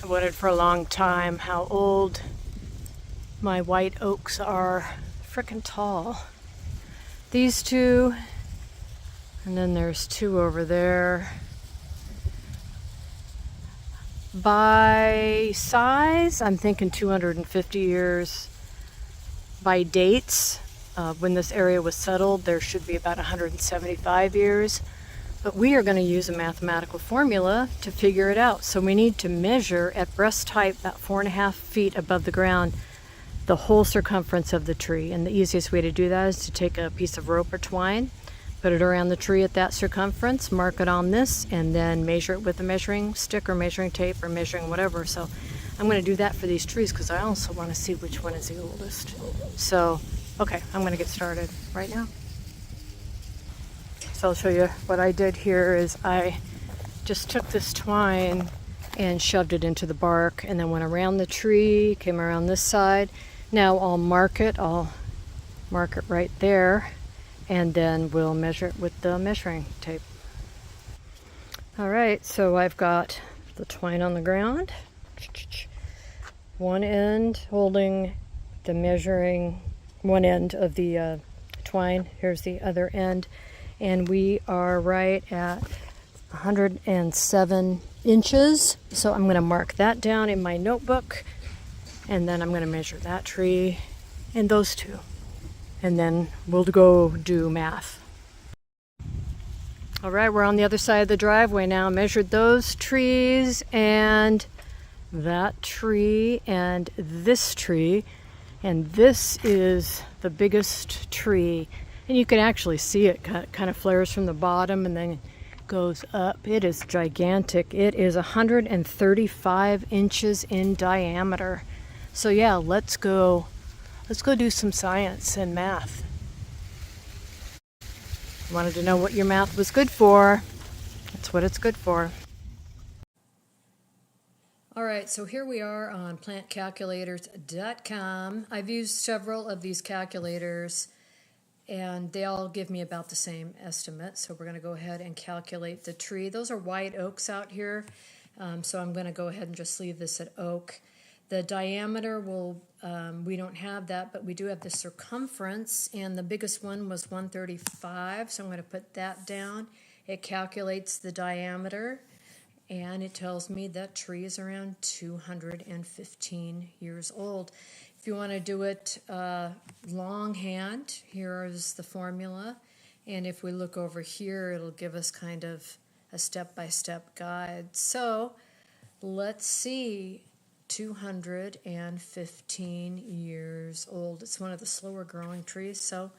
I wondered for a long time how old my white oaks are. Frickin' tall. These two, and then there's two over there. By size, I'm thinking 250 years. By dates, when this area was settled, there should be about 175 years. But we are going to use a mathematical formula to figure it out. So we need to measure at breast height, about 4.5 feet above the ground, the whole circumference of the tree. And the easiest way to do that is to take a piece of rope or twine, put it around the tree at that circumference, mark it on this, and then measure it with a measuring stick or measuring tape or measuring whatever. So I'm going to do that for these trees because I also want to see which one is the oldest. So, okay, I'm going to get started right now. So I'll show you what I did here is I just took this twine and shoved it into the bark and then went around the tree, came around this side. Now I'll mark it right there, and then we'll measure it with the measuring tape. All right, so I've got the twine on the ground. One end holding the measuring, one end of the twine. Here's the other end. And we are right at 107 inches. So I'm going to mark that down in my notebook. And then I'm going to measure that tree and those two. And then we'll go do math. All right, we're on the other side of the driveway now. Measured those trees and that tree and this tree. And this is the biggest tree. And you can actually see it kind of flares from the bottom and then goes up. It is gigantic. It is 135 inches in diameter. So yeah, let's go do some science and math. Wanted to know what your math was good for. That's what it's good for. All right, so here we are on plantcalculators.com. I've used several of these calculators and they all give me about the same estimate. So we're going to go ahead and calculate the tree. Those are white oaks out here. So I'm going to go ahead and just leave this at oak. The diameter we don't have that, but we do have the circumference, and the biggest one was 135. So I'm going to put that down. It calculates the diameter, and it tells me that tree is around 215 years old. If you want to do it longhand, here is the formula. And if we look over here, it'll give us kind of a step-by-step guide. So let's see, 215 years old. It's one of the slower growing trees, so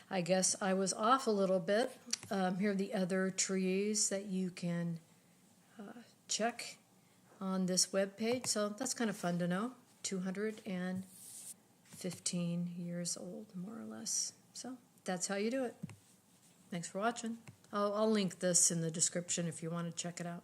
I guess I was off a little bit. Here are the other trees that you can check on this web page. So that's kind of fun to know. 215 years old, more or less. So that's how you do it. Thanks for watching. I'll link this in the description if you want to check it out.